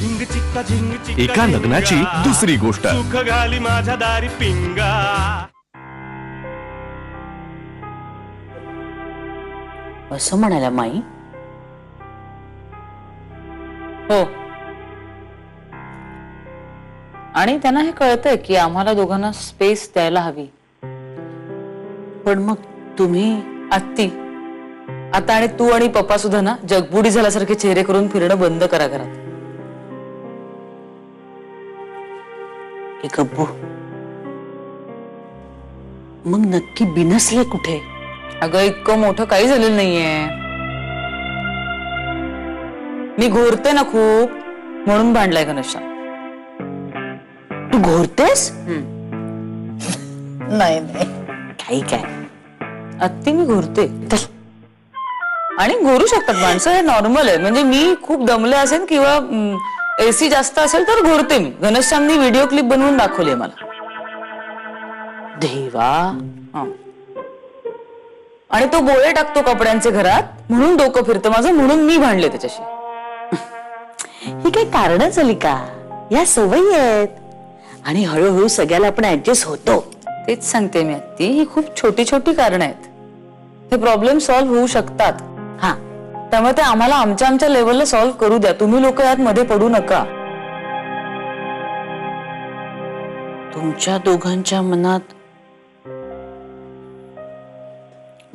एका लग्नाची दुसरी गोष्ट. सुख घाली माझ्या दारी पिंगा. असं म्हणाल्या माई. हो, आणि त्यांना हे कळतंय की आम्हाला दोघांना स्पेस द्यायला हवी. पण मग तुम्ही आत्ती आता आणि तू आणि पप्पा सुद्धा ना जगबुडी झाल्यासारखे चेहरे करून फिरणं बंद करा घरात. एक अब्बू, मग नक्की बिनसले कुठे? अगं इतकं मोठं काही झालेलं नाहीये. मी घोरते ना खूप म्हणून भांडलाय घनश्याम. तू घोरतेस? नाही नाही काही काय अत्ती, मी घोरते. आणि घोरू शकतात माणसं, हे नॉर्मल आहे. म्हणजे मी खूप दमले असेल किंवा एसी जास्त असेल तर घोरते मी. घनश्यामनी व्हिडिओ क्लिप बनवून दाखवली मला. देवा. आणि तो गोळे टाकतो कपड्यांचे घरात म्हणून डोकं फिरतं माझं, म्हणून मी भांडले त्याच्याशी. ही काही कारण झाली का? या सवयी आहेत आणि हळूहळू सगळ्याला आपण ऍडजस्ट होतो. तेच सांगते मी अत्ती, ही खूप छोटी छोटी कारण आहेत. हे प्रॉब्लेम सॉल्व्ह होऊ शकतात. हा, त्यामुळे ते आम्हाला आमच्या आमच्या लेवलला सॉल्व्ह करू द्या. तुम्ही लोक यात मध्ये पडू नका. तुमच्या दोघांच्या मनात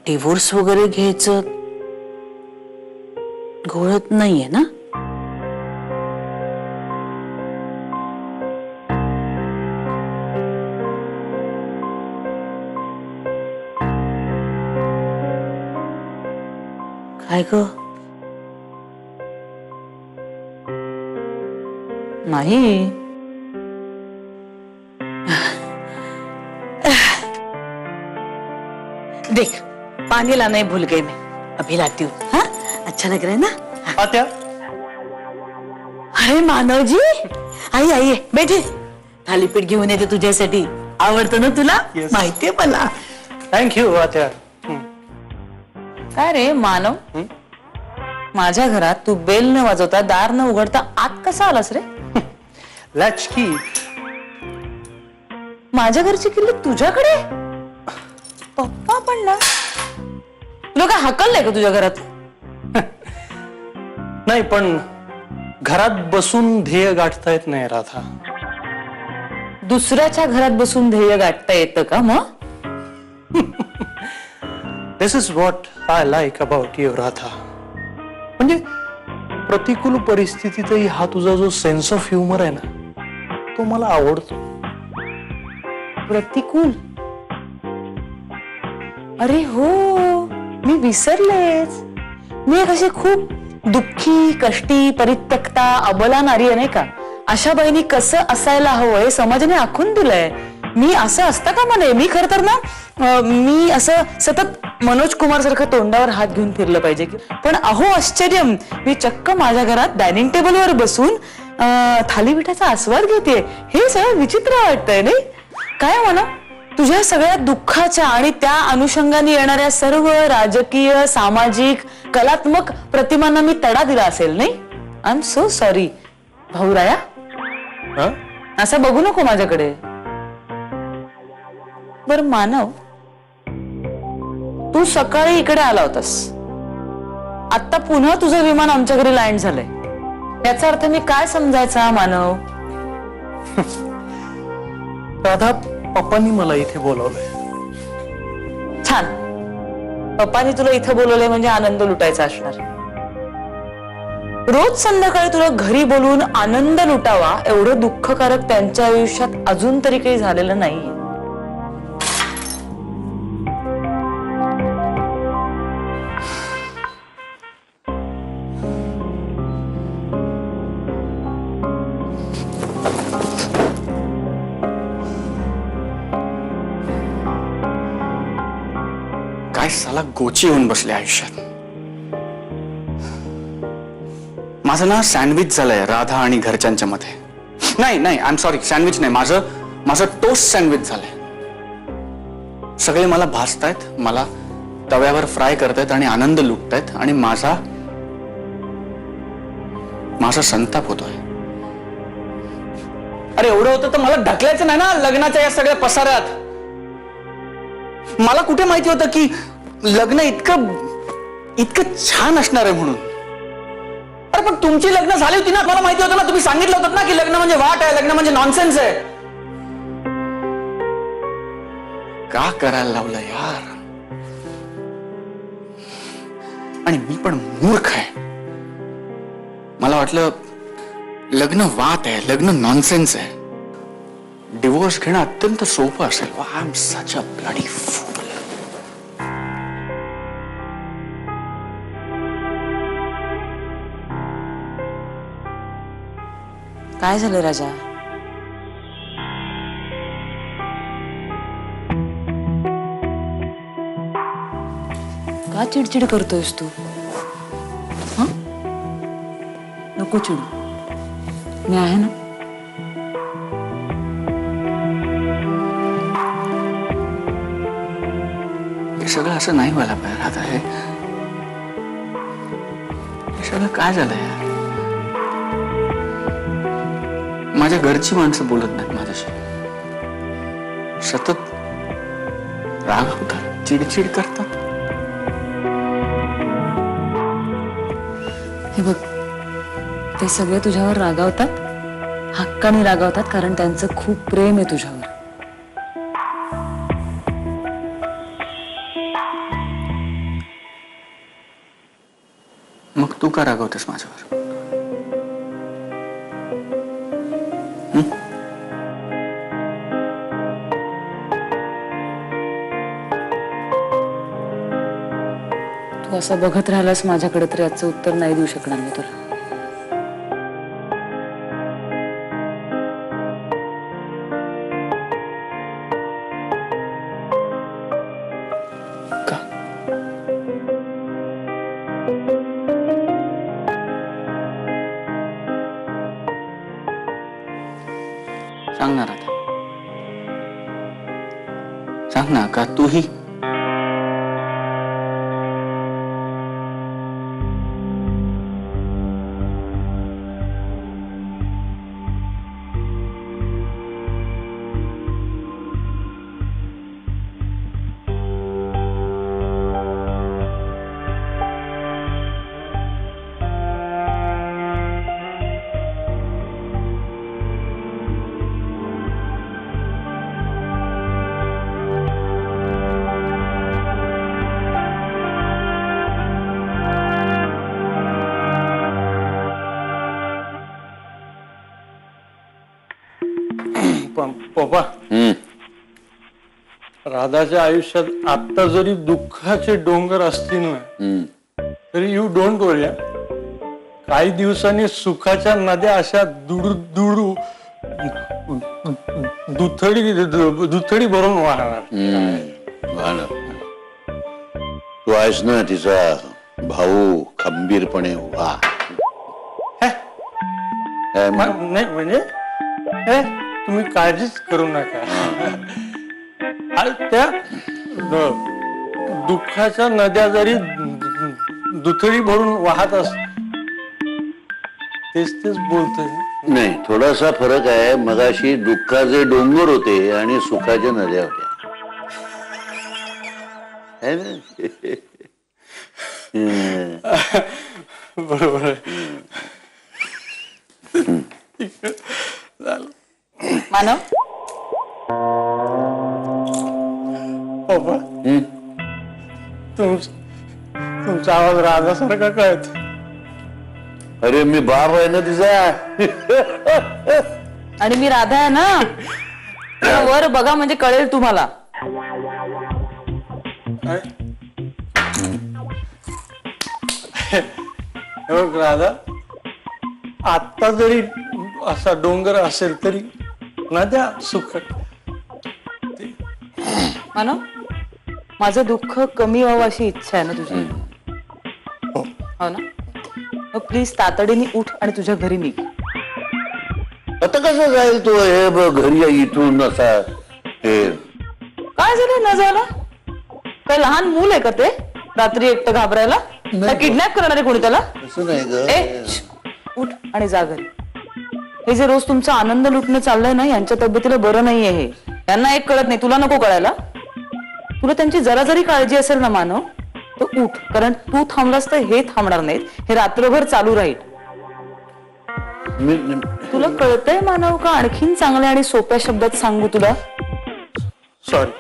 डिवोर्स वगैरे घ्यायचं घोळत नाहीये ना? काय ग? नाही. देख, पानी लाना ही भूल गई मैं. अभी लाती हूँ. हाँ, अच्छा लग रहा है ना? आत्या. अरे मानव जी, आई आइए बैठे. थालीपीठ घेऊन येते तुझ्यासाठी. आवडतं ना तुला? माहितीये मला. थँक्यू आत्या. काय रे मानव, माझ्या घरात तू बेल न वाजवता दार न उघडता आत कसा आलास रे? लचकी. माझ्या घरची किल्ली तुझ्याकडे? पप्पा पण ना. तुला काय हकललंय का तुझ्या घरात? नाही, पण घरात बसून ध्येय गाठता येत नाही राधा. दुसऱ्याच्या घरात बसून ध्येय गाठता येतं का मग? This is what I like about you Radha. म्हणजे प्रतिकूल परिस्थितीतही हा तुझा जो सेन्स ऑफ ह्युमर आहे ना, तो मला आवडतो. प्रतिकूल? अरे हो, मी विसरलेच. मी एक अशी खूप दुःखी, कष्टी, परित्यक्ता, अबला नारी आहे नाही का? अशा बाईनी कसं असायला हवंय समाजाने आखून दिलंय. मी असं असतं का म्हणे? मी खरं तर ना मी असं सतत मनोज कुमार सारखं तोंडावर हात घेऊन फिरलं पाहिजे. पण अहो आश्चर्य, मी चक्क माझ्या घरात डायनिंग टेबलवर बसून थालीपीठाचा आस्वाद घेते. हे सगळं विचित्र वाटतंय नाही? काय म्हणा, तुझ्या सगळ्या दुःखाच्या आणि त्या अनुषंगाने येणाऱ्या सर्व राजकीय, सामाजिक, कलात्मक प्रतिमांना मी तडा दिला असेल नाही? आय एम सो सॉरी भाऊराया. असं बघू नको माझ्याकडे. बर मानव, तू सकाळी इकडे आला होतास. आता पुन्हा तुझं विमान आमच्या घरी लँड झालंय. याचा अर्थ मी काय समजायचा मानव? राधा, पप्पांनी मला इथे बोलवलंय. छान. पप्पांनी तुला इथं बोलवलंय म्हणजे आनंद लुटायचा असणार. रोज संध्याकाळी तुला घरी बोलून आनंद लुटावा एवढं दुःखकारक त्यांच्या आयुष्यात अजून तरी काही झालेलं नाहीये. काय साला गोची येऊन बसले आयुष्यात. माझं ना सँडविच झालंय राधा आणि घरच्यांच्या मध्ये. नाही नाही, आय एम सॉरी, सँडविच नाही, माझं टोस्ट सँडविच झालंय. सगळे मला भाजतायत, मला तव्यावर फ्राय करतायत आणि आनंद लुटतायत आणि माझा संताप होतोय. अरे एवढं होतं तर मला ढकलायचं नाही ना लग्नाच्या या सगळ्या पसाऱ्यात. मला कुठे माहिती होतं की लग्न इतकं इतकं छान असणार आहे म्हणून. अरे पण तुमची लग्न झाली होती ना, मला माहिती होतं ना, तुम्ही सांगितलं होतं ना की लग्न म्हणजे वाट आहे, लग्न म्हणजे नॉनसेन्स आहे. का करायला लावलं यार. आणि मी पण मूर्ख आहे. मला वाटलं लग्न वाट आहे, लग्न नॉनसेन्स आहे, डिवोर्स घेणं अत्यंत सोपं असेल. I am such a bloody fool. काय झालं राजा? का चिडचिड करतोयस तू? हं? नको चिडू, मी आहे ना. हे सगळं असं नाही व्हायला पाहिजे. आता हे सगळं काय झालं यार. माझ्या घरची माणसं बोलत नाहीत माझ्याशी, सतत रागवतात, चिडचिड करतात. हे बघ, ते सगळे तुझ्यावर रागावतात, हक्काने रागावतात, कारण त्यांचं खूप प्रेम आहे तुझ्यावर. मग तू का रागवतेस माझ्यावर? तू असं बघत राहिलास माझ्याकडे तर याचं उत्तर नाही देऊ शकणार मी तुला. का? सांगणार आता, सांग ना. का तूही पप्पा, राधाच्या आयुष्यात आता जरी दुःखाचे डोंगर असतील ना, तरी यू डोंट वरी. काही दिवसांनी सुखाच्या नद्या अशा दुडू दुथडी भरून वाहणार. तू आहेस ना तिचा भाऊ, खंबीरपणे उभा. नाही म्हणजे तुम्ही काळजीच करू नका. आणि त्या दुःखाच्या नद्या जरी दुथडी भरून वाहत अस, तेच बोलतोय. नाही, थोडासा फरक आहे. मगाशी दुःखाचे डोंगर होते आणि सुखाच्या नद्या होत्या. है ना? बरोबर आहे. मानव, पप्पा, तुमचा आवाज राधासारखा कळत. अरे मी बाप आहे ना तिचा. आणि मी राधा आहे ना. वर बघा म्हणजे कळेल तुम्हाला. राधा, आता जरी असा डोंगर असेल तरी नद्या सुख. मानव, माझं दुःख कमी व्हावं अशी इच्छा आहे ना तुझी? हो ना? मग प्लीज तातडीने उठ आणि तुझ्या घरी निघ. आता कसं जाईल तो? हे घरी इथून असा हे काय झालं न जायला? काय लहान मूल आहे का ते रात्री एकटं घाबरायला? किडनॅप करणार आहे कोणी त्याला? असं नाही ग. ए, उठ आणि जा घरी. हे जे रोज तुमचा आनंद लुटणं चाललंय ना, यांच्या तब्येतीला बरं नाहीये हे. यांना एक कळत नाही, तुला नको कळायला. तुला त्यांची जरा जरी काळजी असेल ना मानव, तर उठ, कारण तू थांबलास तर हे थांबणार नाहीत, हे रात्रभर चालू राहील. तुला कळतंय मानव का? आणखीन चांगल्या आणि सोप्या शब्दात सांगू तुला? सॉरी,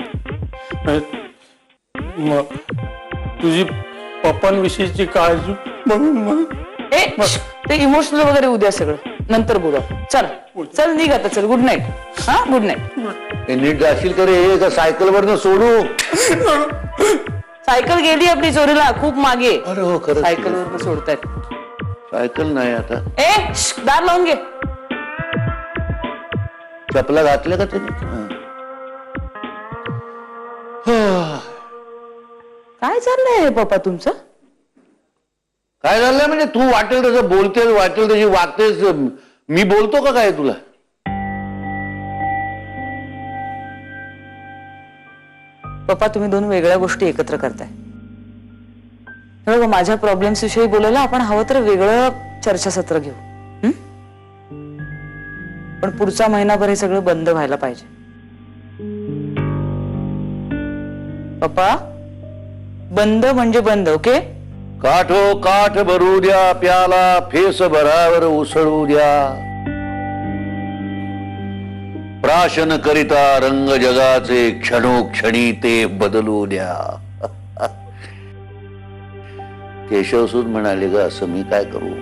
तुझी पप्पांविषयीची काळजी बघून मला ए ते इमोशनल वगैरे उद्या सगळं नंतर बोला. चल चल निघ आता, चल. Good night. हा, गुड नाईट. नीट जाशील तर हे का सायकलवरनं सोडू? सायकल गेली आपली चोरीला खूप मागे. अरे हो, खरंच. सायकलवर सोडतायत. सायकल नाही आता. ए दार लावून घे. चपला घातल्या का त्याने? काय चाललंय पप्पा तुमचं? काय झालं म्हणजे तू वाटेल तसं बोलतेस, वाटेल तशी वागतेस. मी बोलतो का काय तुला? पप्पा तुम्ही दोन वेगळ्या गोष्टी एकत्र करताय. हे बघा, माझ्या प्रॉब्लेम्स विषयी बोलायला आपण हवं तर वेगळं चर्चासत्र घेऊ. पण पुढचा महिनाभर हे सगळं बंद व्हायला पाहिजे. पप्पा बंद म्हणजे बंद. ओके? काठो काठ भरू द्या, प्याला फेस भरावर उसळू द्या. प्राशन करिता रंग जगाचे, क्षणोक्षणी ते बदलू द्या. केशवसूत म्हणाले ग, असं मी काय करू?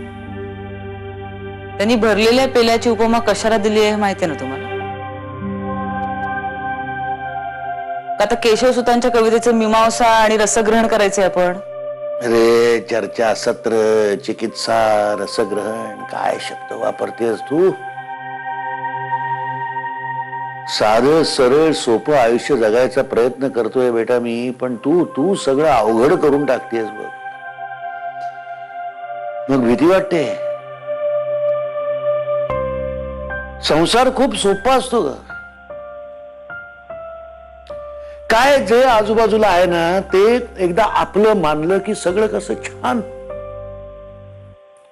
त्यांनी भरलेल्या पेल्याची उपमा कशाला दिली आहे माहिती ना तुम्हाला? आता केशवसुतांच्या कवितेचं मीमांसा आणि रसग्रहण करायचंय आपण. अरे चर्चा, सत्र, चिकित्सा, रसग्रहण, काय शब्द वापरतेस तू? साधं सरळ सोपं आयुष्य जगायचा प्रयत्न करतोय बेटा मी, पण तू सगळं अवघड करून टाकतेस बघ. मग भीती वाटते. संसार खूप सोपा असतो ग. काय जे आजूबाजूला आहे ना ते एकदा आपलं मानलं की सगळं कसं छान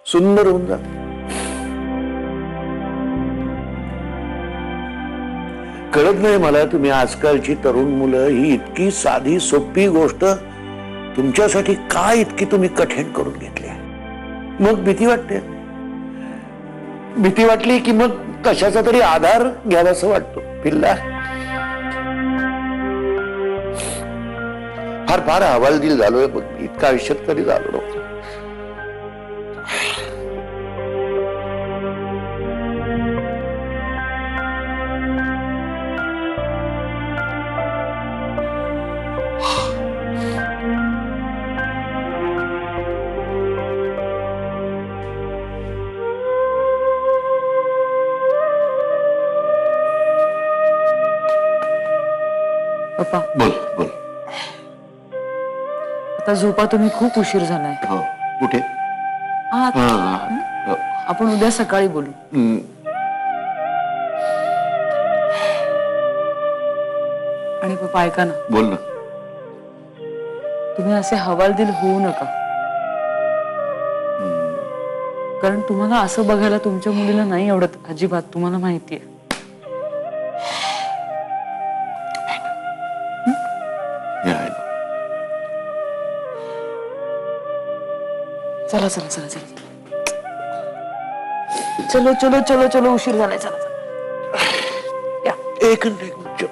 सुंदर होऊन जात. कळत नाही मला, तुम्ही आजकालची तरुण मुलं ही इतकी साधी सोपी गोष्ट तुमच्यासाठी काय इतकी तुम्ही कठीण करून घेतली. मग भीती वाटते. भीती वाटली की मग कशाचा तरी आधार घ्यावासा वाटतो. पिल्ला फार फार हवालदिल झालोय बघ. इतका आयुष्यात कधी झालो नव्हतं. पप्पा बोल बोल. आता झोपा, तुम्ही खूप उशीर झालाय. हो, कुठे? आहात. आपण उद्या सकाळी बोलू. आणि पप्पा ऐका ना, बोल ना. तुम्ही असे हवालदिल होऊ नका. कारण तुम्हाला असं बघायला तुमच्या मुलीला नाही आवडत अजिबात, तुम्हाला माहितीये. चला चला चला चला, चलो चलो चलो चलो, उशीर झालाय. चला चला या. एक मिनिट.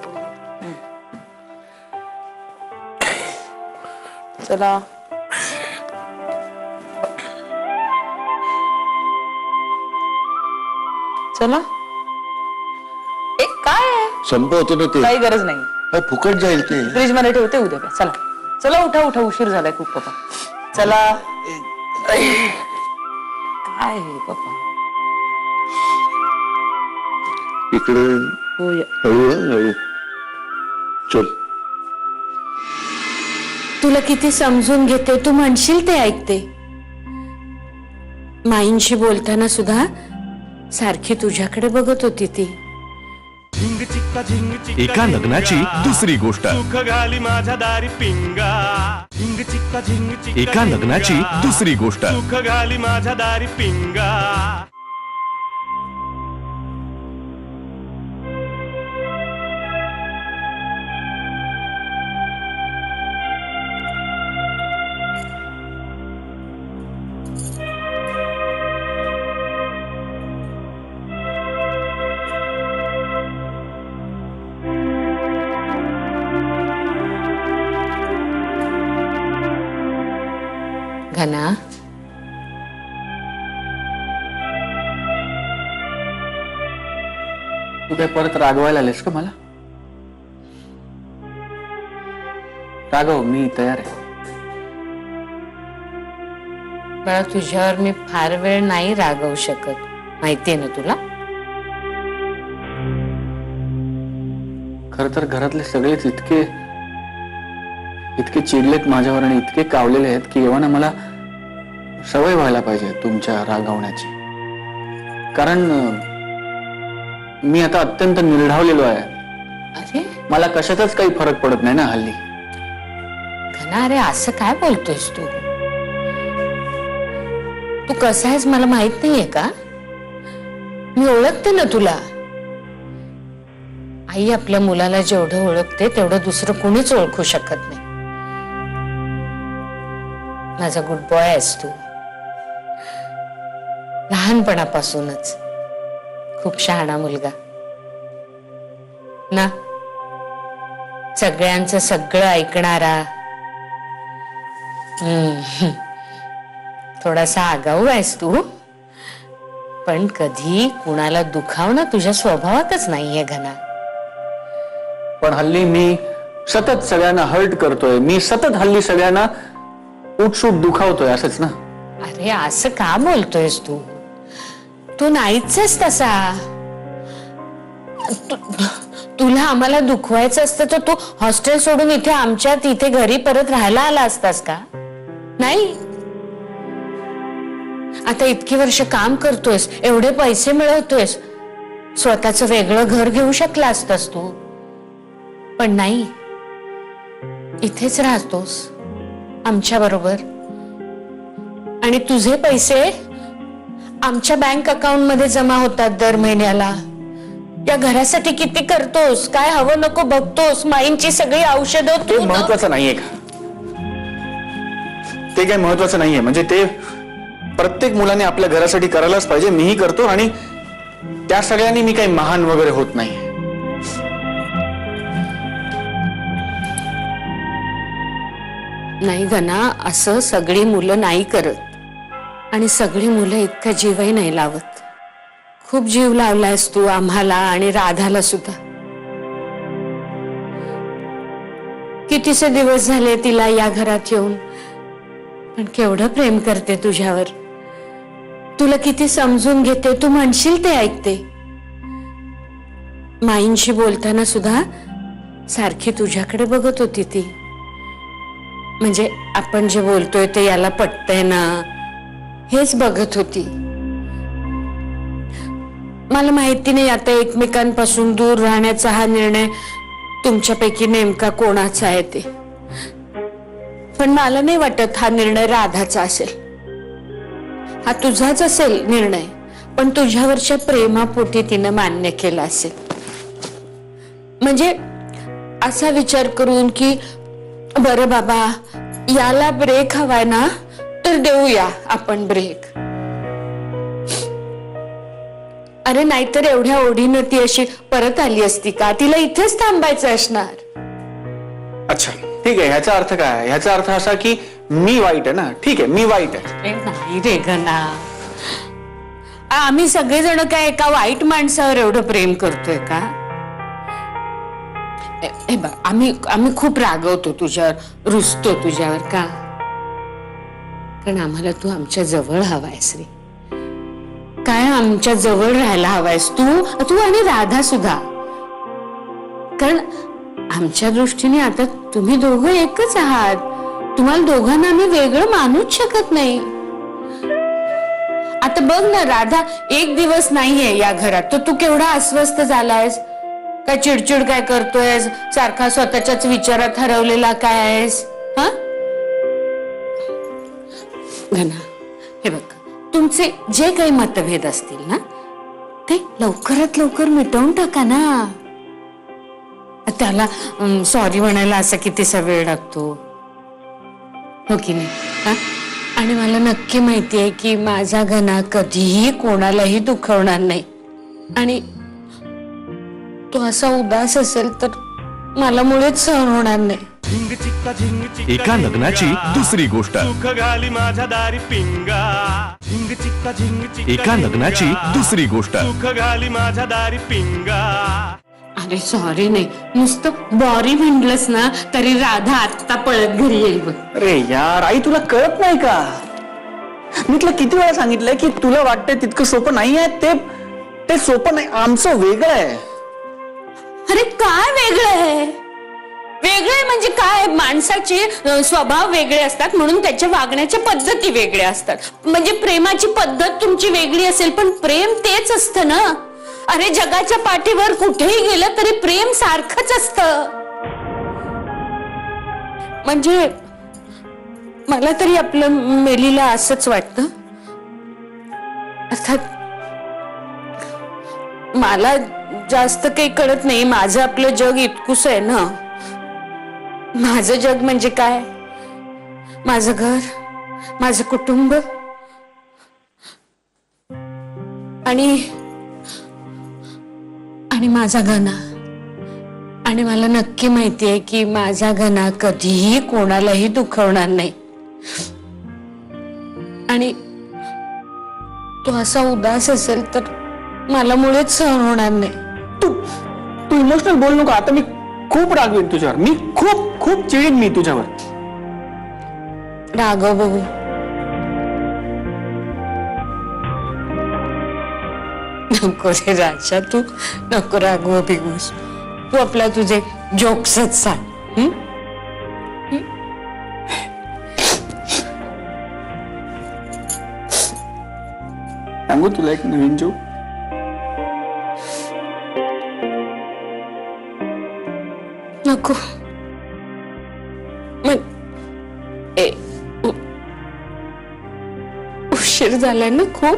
चला. चला. काय संपवतो ना ते. काही गरज नाही, काय फुकट जाईल ते. फ्रीज मध्ये ठेवते उद्या. चला चला, उठा उठा, उशीर झालाय खूप पप्पा. चला. काय हे पप्पा? इकडे हो या. हळू. चल. तुला किती समजून घेते, तू म्हणशील ते ऐकते. माईंशी बोलताना सुद्धा सारखी तुझ्याकडे बघत होती ती. एका लग्नाची दुसरी गोष्ट. माझ्या दारी पिंगा. एका लग्नाची दुसरी गोष्ट. सुख घाली माझ्या दारी पिंगा. घना, तू काय परत रागवायला आलेस का मला? राघव, मी तयार आहे. बाळा, तुझ्यावर मी फार वेळ नाही रागवू शकत, माहितीये ना तुला. खर तर घरातले सगळेच इतके चिडलेत माझ्यावर आणि इतके कावलेले आहेत की एव्हा ना मला सवय व्हायला पाहिजे तुमच्या रागवण्याची. कारण मी आता अत्यंत निर्ढावलेलो आहे. अरे मला कशातच काही फरक पडत नाही ना हल्ली. घना, अरे असं काय बोलतोयस तू? तू कसा आहेस मला माहित नाहीये का? मी ओळखते ना तुला. आई आपल्या मुलाला जेवढं ओळखते तेवढं दुसरं कोणीच ओळखू शकत नाही. माझा गुड बॉय आहेस तू, लहानपणापासूनच खूप शहाणा मुलगा ना, सगळ्यांचं सगळं ऐकणारा. थोडासा आगाऊ आहेस तू, पण कधी कुणाला दुखावणं तुझ्या स्वभावातच नाहीये घना. पण हल्ली मी सतत सगळ्यांना हर्ट करतोय. मी सतत हल्ली सगळ्यांना उठसूट दुखावतोय, असंच ना? अरे असं का बोलतोयस तू? तू नाहीच आहेस तसा. तुला आम्हाला दुखवायचं असतं तर तू हॉस्टेल सोडून इथे आमच्यात इथे घरी परत राहायला आला असतास का? नाही. आता इतकी वर्ष काम करतोयस, एवढे पैसे मिळवतोयस, स्वतःचं वेगळं घर घेऊ शकला असतास तू, पण नाही. इथेच राहतोस आमच्या बरोबर आणि तुझे पैसे आमच्या बँक अकाउंट मध्ये जमा होतात दर महिन्याला. या घरासाठी किती करतोस, काय हवं नको बघतोस, माईंची सगळी औषधं ते तू. महत्वाचं नाहीये का? ते काय महत्वाचं नाहीये? म्हणजे ते प्रत्येक मुलाने आपल्या घरासाठी करायलाच पाहिजे. मीही करतो आणि त्या सगळ्यांनी मी काही महान वगैरे होत नाही. नाही घना, असं सगळी मुलं नाही करत आणि सगळी मुलं इतका जीवही नाही लावत. खूप जीव लावलायस तू आम्हाला आणि राधाला सुद्धा. कितीसे दिवस झाले तिला या घरात येऊन, पण केवढं प्रेम करते तुझ्यावर. तुला किती समजून घेते, तू म्हणशील ते ऐकते. माईंशी बोलताना सुद्धा सारखी तुझ्याकडे बघत होती ती. म्हणजे आपण जे बोलतोय ते याला पटतंय ना, हेच बघत होती. मला माहिती नाही आता एकमेकांपासून दूर राहण्याचा हा निर्णय तुमच्यापैकी नेमका कोणाचा आहे ते, पण मला नाही वाटत हा निर्णय राधाचा असेल. हा तुझाच असेल निर्णय, पण तुझ्यावरच्या प्रेमापोटी तिनं मान्य केला असेल. म्हणजे असा विचार करून की बरं बाबा याला ब्रेक हवाय ना, तर देऊया आपण ब्रेक. अरे नाहीतर एवढ्या ओढीनं ती अशी परत आली असती का? तिला इथेच थांबायचं असणार. अच्छा ठीक आहे, ह्याचा अर्थ काय? ह्याचा अर्थ असा की मी वाईट आहे ना? ठीक आहे, मी वाईट आहे. नाही रे घना, आम्ही सगळेजण काय एका वाईट माणसावर एवढं प्रेम करतोय का? हे बघ, आम्ही खूप रागवतो तुझ्यावर, रुसतो तुझ्यावर का? कारण आम्हाला तू आमच्या जवळ हवायस रे. काय आमच्या जवळ राहायला हवायस तू आणि राधा सुद्धा. कारण आमच्या दृष्टीने आता तुम्ही दोघं एकच आहात. तुम्हाला दोघांना आम्ही वेगळं मानूच शकत नाही. आता बघ ना, राधा एक दिवस नाहीये या घरात, तर तू केवढा अस्वस्थ झालायस. काय चिडचिड काय करतोयस, सारखा स्वतःच्याच विचारात हरवलेला काय आहेस? हा घना, हे बघ, तुमचे जे काही मतभेद असतील ना, ते लवकरात लवकर मिटवून टाका ना. त्याला सॉरी म्हणायला असा कितीसा वेळ लागतो, हो की नाही? हा, आणि मला नक्की माहितीये की माझा घना कधीही कोणालाही दुखवणार नाही. आणि तो असा उदास असेल तर मला मुळेच सहन होणार नाही. झिंग चिक्का झिंग चिक्का एका लग्नाची झिंगा. दुसरी गोष्ट. सुख घाली माझ्या दारी पिंगा. झिंग चिक्का झिंग चिक्का एका लग्नाची झिंगा. दुसरी गोष्ट. सुख घाली माझ्या दारी पिंगा. अरे सॉरी नाही, नुसतं बॉरी म्हणलंस ना तरी राधा आत्ता पळत घरी येईल बघ. अरे यार आई, तुला कळत नाही का? मी तुला किती वेळा सांगितलंय की तुला वाटतंय तितकं सोपं नाही आहे. ते सोपं नाही, आमचं वेगळं आहे. अरे काय वेगळं आहे? वेगळं आहे म्हणजे काय? माणसाचे स्वभाव वेगळे असतात म्हणून त्याच्या वागण्याच्या पद्धती वेगळ्या असतात. म्हणजे प्रेमाची पद्धत तुमची वेगळी असेल पण प्रेम तेच असतं ना. अरे जगाच्या पाठीवर कुठेही गेलं तरी प्रेम सारखंच असतं. म्हणजे मला तरी आपलं मेलीला असंच वाटतं. अर्थात मला जास्त काही कळत नाही. माझं आपलं जग इतकुस आहे ना. माझं जग म्हणजे काय? माझं घर, माझं कुटुंब आणि माझा घना. आणि मला नक्की माहितीये की माझा घना कधीही कोणालाही दुखवणार नाही. आणि तो असा उदास असेल तर मला मुळेच सहन होणार नाही. तू इमोशनल बोल नको. आता मी खूप रागवीन तुझ्यावर. मी खूप खूप चिडीन मी तुझ्यावर. राघव बघू, नको रे राजा, तू नको रागव बिगूस. तू आपला तुझे जोक्सच सांग. सांगू तुला एक नवीन जोक? नको. उशीर झालाय ना खूप.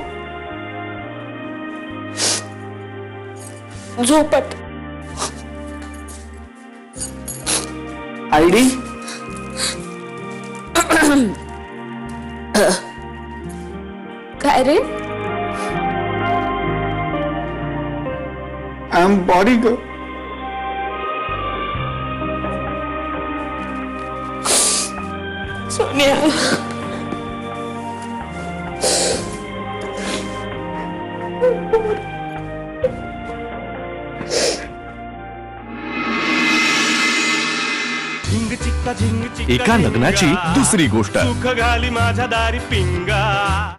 झोपत आयडी काय रे? आय एम बॉडी ग. सोनिया, झिंग चिक्का झिंग चिक्का एका लग्नाची झिंगा. दुसरी गोष्ट. सुख घाली माझ्या दारी पिंगा.